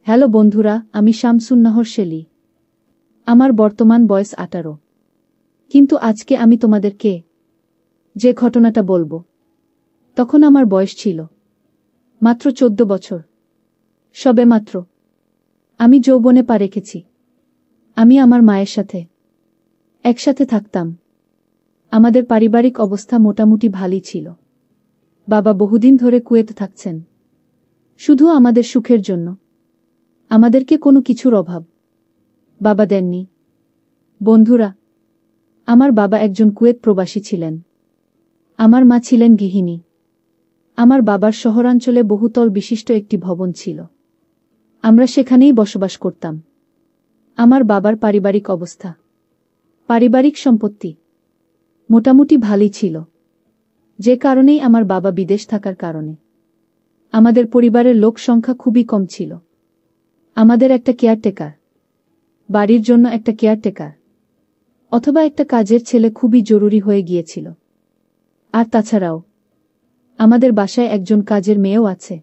Hello বন্ধুরা, আমি শামসুন্নাহর Shelley. আমার বর্তমান বয়স 18। কিন্তু আজকে আমি তোমাদেরকে যে ঘটনাটা বলবো, তখন আমার বয়স ছিল মাত্র 14 বছর। সবে মাত্র আমি যৌবনে পা রেখেছি। আমি আমার মায়ের সাথে একসাথে থাকতাম। আমাদের পারিবারিক অবস্থা মোটামুটি ভালোই ছিল। বাবা বহুদিন ধরে কুয়েতে থাকছেন, শুধু আমাদের সুখের জন্য। আমাদেরকে কোনো কিছুর অভাব বাবা দেননি। বন্ধুরা, আমার বাবা একজন কুয়েত প্রবাসী ছিলেন। আমার মা ছিলেন গৃহিণী। আমার বাবার শহরাঞ্চলে বহুতল বিশিষ্ট একটি ভবন ছিল। আমরা সেখানেই বসবাস করতাম। আমার বাবার পারিবারিক অবস্থা, পারিবারিক সম্পত্তি মোটামুটি ভালোই ছিল, যে কারণেই আমার বাবা বিদেশ থাকার কারণে আমাদের পরিবারের লোক সংখ্যা খুবই কম ছিল। আমাদের একটা কেয়ারটেকার, বাড়ির জন্য একটা কেয়ারটেকার অথবা একটা কাজের ছেলে খুবই জরুরি হয়ে গিয়েছিল। আর তাছাড়াও আমাদের বাসায় একজন কাজের মেয়েও আছে।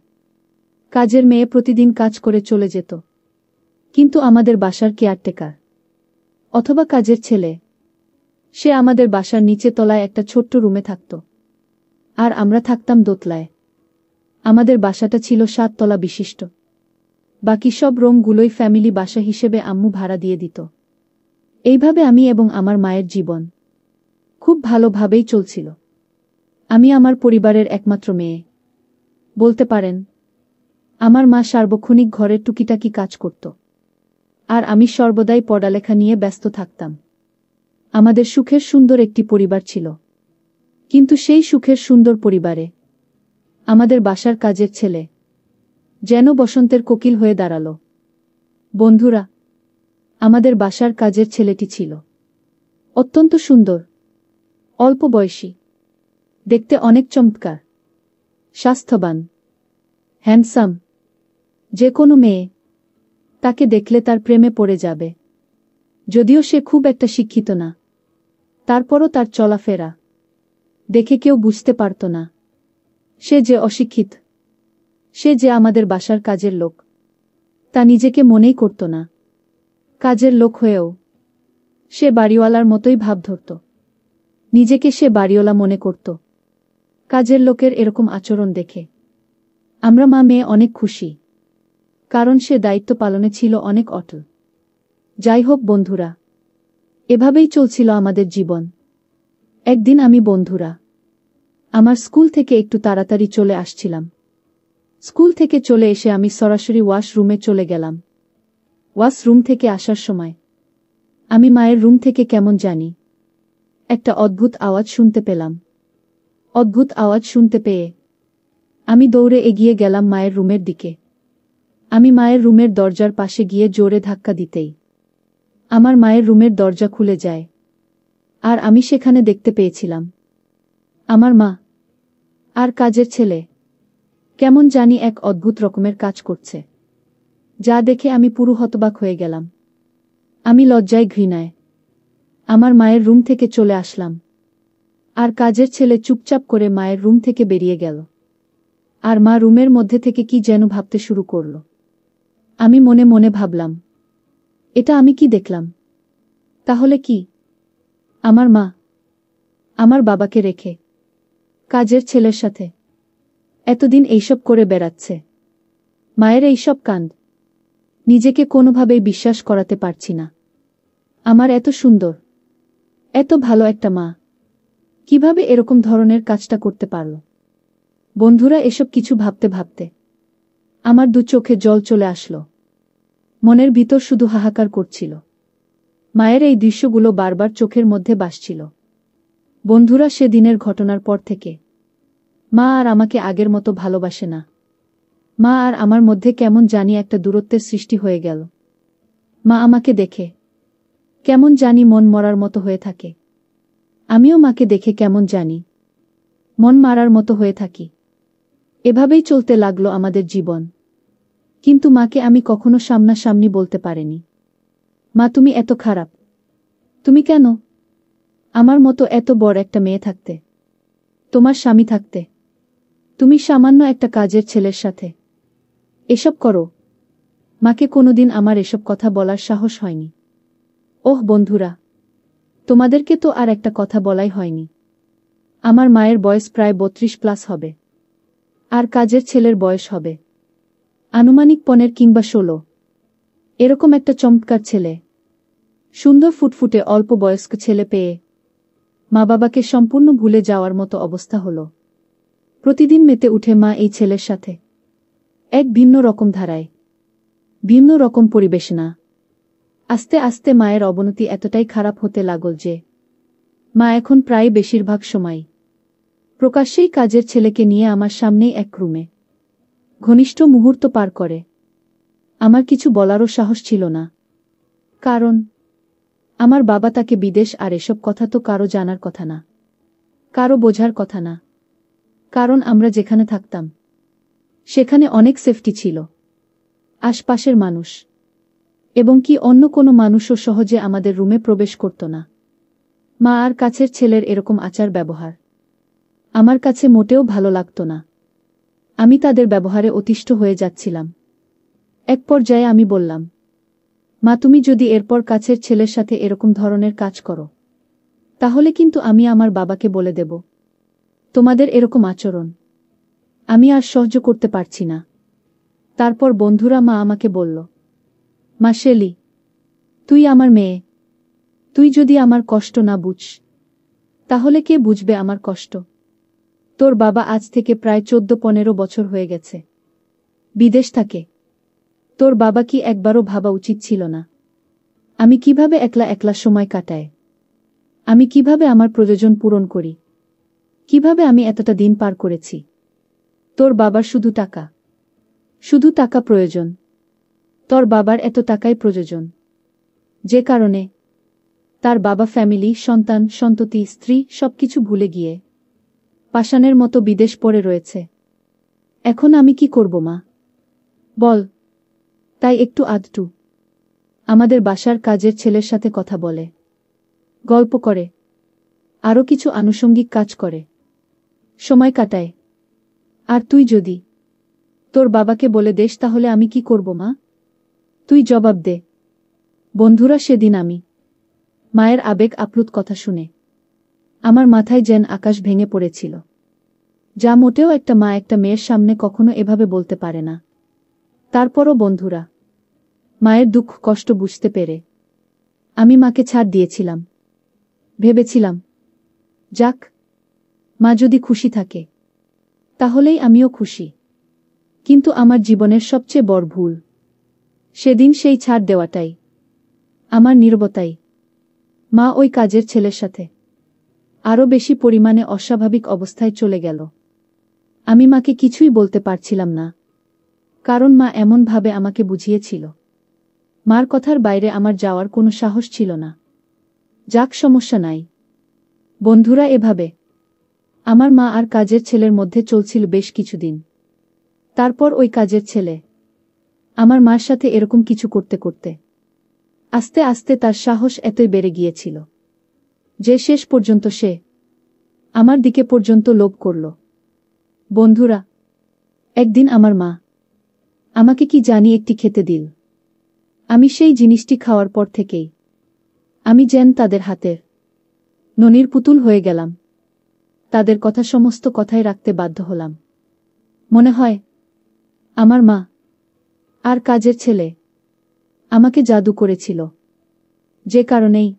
কাজের মেয়ে প্রতিদিন কাজ করে চলে যেত, কিন্তু আমাদের বাসার কেয়ারটেকার অথবা কাজের ছেলে, সে আমাদের বাসার নিচে তলায় একটা ছোট্ট রুমে থাকত, আর আমরা থাকতাম দোতলায়। আমাদের বাসাটা ছিল 7 তলা বিশিষ্ট। বাকি সব রুমগুলোই ফ্যামিলি বাসা হিসেবে আম্মু ভাড়া দিয়ে দিত। এইভাবে আমি এবং আমার মায়ের জীবন খুব ভালোভাবেই চলছিল। আমি আমার পরিবারের একমাত্র মেয়ে বলতে পারেন। আমার মা সার্বক্ষণিক ঘরের টুকিটাকি কাজ করত, আর আমি সর্বদাই পড়ালেখা নিয়ে ব্যস্ত থাকতাম। আমাদের সুখের সুন্দর একটি পরিবার ছিল, কিন্তু সেই সুখের সুন্দর পরিবারে আমাদের বাসার কাজের ছেলে যেন বসন্তের কোকিল হয়ে দাঁড়াল। বন্ধুরা, আমাদের বাসার কাজের ছেলেটি ছিল অত্যন্ত সুন্দর, অল্প বয়সী, দেখতে অনেক চমৎকার, স্বাস্থ্যবান, হ্যান্ডসাম। যে কোনো মেয়ে তাকে দেখলে তার প্রেমে পড়ে যাবে। যদিও সে খুব একটা শিক্ষিত না, তারপরও তার চলাফেরা দেখে কেউ বুঝতে পারত না সে যে অশিক্ষিত, সে যে আমাদের বাসার কাজের লোক। তা নিজেকে মনেই করত না। কাজের লোক হয়েও সে বাড়িওয়ালার মতোই ভাব ধরত। নিজেকে সে বাড়িওয়ালা মনে করত। কাজের লোকের এরকম আচরণ দেখে আমরা মা মেয়ে অনেক খুশি, কারণ সে দায়িত্ব পালনে ছিল অনেক অটল। যাই হোক বন্ধুরা, এভাবেই চলছিল আমাদের জীবন। একদিন আমি বন্ধুরা আমার স্কুল থেকে একটু তাড়াতাড়ি চলে আসছিলাম। স্কুল থেকে চলে এসে আমি সরাসরি ওয়াশরুমে চলে গেলাম। ওয়াশরুম থেকে আসার সময় আমি মায়ের রুম থেকে কেমন জানি একটা অদ্ভুত আওয়াজ শুনতে পেলাম। অদ্ভুত আওয়াজ শুনতে পেয়ে আমি দৌড়ে এগিয়ে গেলাম মায়ের রুমের দিকে। আমি মায়ের রুমের দরজার পাশে গিয়ে জোরে ধাক্কা দিতেই আমার মায়ের রুমের দরজা খুলে যায়, আর আমি সেখানে দেখতে পেয়েছিলাম আমার মা আর কাজের ছেলে কেমন জানি এক অদ্ভুত রকমের কাজ করছে, যা দেখে আমি পুরো হতবাক হয়ে গেলাম। আমি লজ্জায় ঘৃণায় আমার মায়ের রুম থেকে চলে আসলাম, আর কাজের ছেলে চুপচাপ করে মায়ের রুম থেকে বেরিয়ে গেল। আর মা রুমের মধ্যে থেকে কি যেন ভাবতে শুরু করল। আমি মনে মনে ভাবলাম, এটা আমি কি দেখলাম? তাহলে কি আমার মা আমার বাবাকে রেখে কাজের ছেলের সাথে এতদিন এইসব করে বেড়াচ্ছে? মায়ের এইসব কাণ্ড নিজেকে কোনোভাবেই বিশ্বাস করাতে পারছি না। আমার এত সুন্দর, এত ভালো একটা মা কিভাবে এরকম ধরনের কাজটা করতে পারল? বন্ধুরা, এসব কিছু ভাবতে ভাবতে আমার দু চোখে জল চলে আসলো। মনের ভিতর শুধু হাহাকার করছিল। মায়ের এই দৃশ্যগুলো বারবার চোখের মধ্যে ভাসছিল। বন্ধুরা, সেদিনের ঘটনার পর থেকে মা আর আমাকে আগের মতো ভালোবাসে না। মা আর আমার মধ্যে কেমন জানি একটা দূরত্বের সৃষ্টি হয়ে গেল। মা আমাকে দেখে কেমন জানি মন মরার মতো হয়ে থাকে। আমিও মাকে দেখে কেমন জানি মন মারার মতো হয়ে থাকি। এভাবেই চলতে লাগলো আমাদের জীবন। কিন্তু মাকে আমি কখনো সামনাসামনি বলতে পারিনি, মা তুমি এত খারাপ, তুমি কেন আমার মতো এত বড় একটা মেয়ে থাকতে, তোমার স্বামী থাকতে, তুমি সামান্য একটা কাজের ছেলের সাথে এসব করো? মাকে কোনোদিন আমার এসব কথা বলার সাহস হয়নি। ওহ বন্ধুরা, তোমাদেরকে তো আর একটা কথা বলাই হয়নি। আমার মায়ের বয়স প্রায় 32+ হবে। আর কাজের ছেলের বয়স হবে আনুমানিক 15 কিংবা 16। এরকম একটা চমৎকার ছেলে, সুন্দর ফুটফুটে অল্প বয়স্ক ছেলে পেয়ে মা বাবাকে সম্পূর্ণ ভুলে যাওয়ার মতো অবস্থা হলো। প্রতিদিন মেতে উঠে মা এই ছেলের সাথে এক ভিন্ন রকম ধারায়, ভিন্ন রকম পরিবেশনা। আস্তে আস্তে মায়ের অবনতি এতটাই খারাপ হতে লাগল যে মা এখন প্রায় বেশিরভাগ সময় প্রকাশ্যেই কাজের ছেলেকে নিয়ে আমার সামনেই এক রুমে ঘনিষ্ঠ মুহূর্ত পার করে। আমার কিছু বলারও সাহস ছিল না, কারণ আমার বাবা তাকে বিদেশ আর এসব কথা তো কারো জানার কথা না, কারো বোঝার কথা না। কারণ আমরা যেখানে থাকতাম সেখানে অনেক সেফটি ছিল। আশপাশের মানুষ এবং কি অন্য কোনো মানুষও সহজে আমাদের রুমে প্রবেশ করত না। মা আর কাছের ছেলের এরকম আচার ব্যবহার আমার কাছে মোটেও ভালো লাগত না। আমি তাদের ব্যবহারে অতিষ্ঠ হয়ে যাচ্ছিলাম। এক পর্যায়ে আমি বললাম, মা তুমি যদি এরপর কাছের ছেলের সাথে এরকম ধরনের কাজ করো, তাহলে কিন্তু আমি আমার বাবাকে বলে দেব তোমাদের এরকম আচরণ আমি আর সহ্য করতে পারছি না। তারপর বন্ধুরা মা আমাকে বলল, মা শেলি, তুই আমার মেয়ে, তুই যদি আমার কষ্ট না বুঝ, তাহলে কে বুঝবে আমার কষ্ট? তোর বাবা আজ থেকে প্রায় 14-15 বছর হয়ে গেছে বিদেশ থাকে। তোর বাবা কি একবারও ভাবা উচিত ছিল না আমি কিভাবে একলা একলা সময় কাটাই, আমি কিভাবে আমার প্রয়োজন পূরণ করি, কিভাবে আমি এতটা দিন পার করেছি? তোর বাবার শুধু টাকা, শুধু টাকা প্রয়োজন। তোর বাবার এত টাকাই প্রয়োজন, যে কারণে তার বাবা ফ্যামিলি, সন্তান, সন্ততি, স্ত্রী সবকিছু ভুলে গিয়ে পাষাণের মতো বিদেশ পড়ে রয়েছে। এখন আমি কি করব মা, বল? তাই একটু আধটু আমাদের বাসার কাজের ছেলের সাথে কথা বলে, গল্প করে, আরও কিছু আনুষঙ্গিক কাজ করে, সময় কাটায়। আর তুই যদি তোর বাবাকে বলে দেস, তাহলে আমি কি করব মা? তুই জবাব দে। বন্ধুরা, সেদিন আমি মায়ের আবেগ আপ্লুত কথা শুনে আমার মাথায় যেন আকাশ ভেঙে পড়েছিল। যা মোটেও একটা মা একটা মেয়ের সামনে কখনো এভাবে বলতে পারে না। তারপরও বন্ধুরা, মায়ের দুঃখ কষ্ট বুঝতে পেরে আমি মাকে ছাড় দিয়েছিলাম। ভেবেছিলাম, যাক, মা যদি খুশি থাকে তাহলেই আমিও খুশি। কিন্তু আমার জীবনের সবচেয়ে বড় ভুল সেদিন সেই ছাড় দেওয়াটাই, আমার নীরবতাই। মা ওই কাজের ছেলের সাথে আরও বেশি পরিমাণে অস্বাভাবিক অবস্থায় চলে গেল। আমি মাকে কিছুই বলতে পারছিলাম না, কারণ মা এমনভাবে আমাকে বুঝিয়েছিল। মার কথার বাইরে আমার যাওয়ার কোনো সাহস ছিল না। যাক, সমস্যা নাই। বন্ধুরা, এভাবে আমার মা আর কাজের ছেলের মধ্যে চলছিল বেশ কিছুদিন। তারপর ওই কাজের ছেলে আমার মার সাথে এরকম কিছু করতে করতে আস্তে আস্তে তার সাহস এতই বেড়ে গিয়েছিল যে শেষ পর্যন্ত সে আমার দিকে পর্যন্ত লোভ করল। বন্ধুরা, একদিন আমার মা আমাকে কি জানি একটি খেতে দিল। আমি সেই জিনিসটি খাওয়ার পর থেকেই আমি যেন তাদের হাতের ননির পুতুল হয়ে গেলাম। তাদের কথা সমস্ত কথাই রাখতে বাধ্য হলাম। মনে হয় আমার মা আর কাজের ছেলে আমাকে জাদু করেছিল, যে কারণেই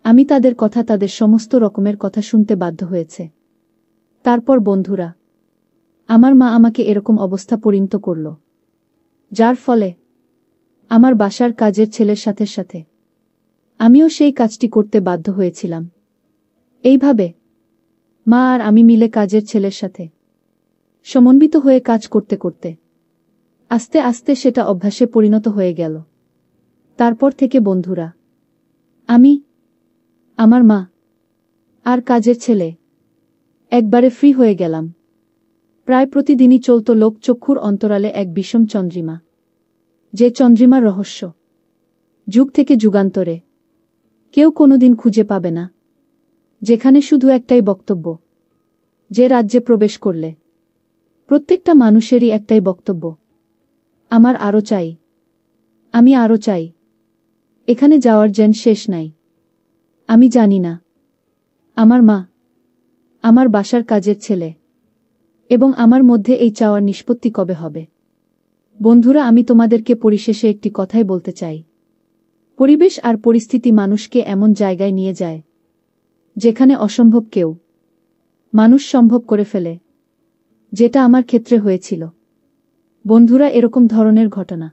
আমি তাদের কথা, তাদের সমস্ত রকমের কথা শুনতে বাধ্য হয়েছে। তারপর বন্ধুরা, আমার মা আমাকে এরকম অবস্থা পরিণত করল, যার ফলে আমার বাসার কাজের ছেলের সাথে সাথে আমিও সেই কাজটি করতে বাধ্য হয়েছিলাম। এইভাবে মা আর আমি মিলে কাজের ছেলের সাথে সমন্বিত হয়ে কাজ করতে করতে আস্তে আস্তে সেটা অভ্যাসে পরিণত হয়ে গেল। তারপর থেকে বন্ধুরা, আমি, আমার মা আর কাজের ছেলে একবারে ফ্রি হয়ে গেলাম। প্রায় প্রতিদিনই চলত লোকচক্ষুর অন্তরালে এক বিষম চন্দ্রিমা, যে চন্দ্রিমার রহস্য যুগ থেকে যুগান্তরে কেউ কোনোদিন খুঁজে পাবে না, যেখানে শুধু একটাই বক্তব্য, যে রাজ্যে প্রবেশ করলে প্রত্যেকটা মানুষেরই একটাই বক্তব্য, আমার আরও চাই, আমি আরও চাই। এখানে যাওয়ার যেন শেষ নাই। আমি জানি না আমার মা, আমার বাসার কাজের ছেলে এবং আমার মধ্যে এই চাওয়ার নিষ্পত্তি কবে হবে। বন্ধুরা, আমি তোমাদেরকে পরিশেষে একটি কথাই বলতে চাই। পরিবেশ আর পরিস্থিতি মানুষকে এমন জায়গায় নিয়ে যায় যেখানে অসম্ভব কেউ মানুষ সম্ভব করে ফেলে, যেটা আমার ক্ষেত্রে হয়েছিল। বন্ধুরা, এরকম ধরনের ঘটনা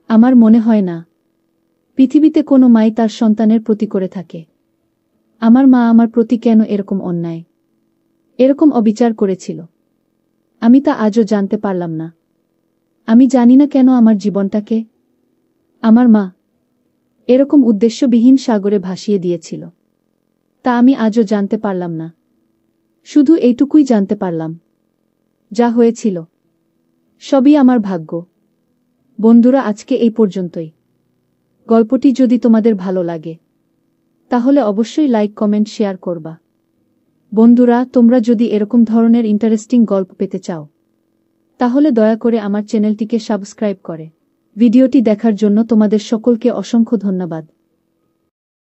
আমার মনে হয় না পৃথিবীতে কোনো মাই তার সন্তানের প্রতি করে থাকে। আমার মা আমার প্রতি কেন এরকম অন্যায়, এরকম অবিচার করেছিল, আমি তা আজও জানতে পারলাম না। আমি জানি না কেন আমার জীবনটাকে আমার মা এরকম উদ্দেশ্যবিহীন সাগরে ভাসিয়ে দিয়েছিল। তা আমি আজও জানতে পারলাম না। শুধু এইটুকুই জানতে পারলাম, যা হয়েছিল সবই আমার ভাগ্য। বন্ধুরা, আজকে এই পর্যন্তই। গল্পটি যদি তোমাদের ভালো লাগে তাহলে অবশ্যই লাইক, কমেন্ট, শেয়ার করবা। বন্ধুরা, তোমরা যদি এরকম ধরনের ইন্টারেস্টিং গল্প পেতে চাও তাহলে দয়া করে আমার চ্যানেলটিকে সাবস্ক্রাইব করে ভিডিওটি দেখার জন্য তোমাদের সকলকে অসংখ্য ধন্যবাদ।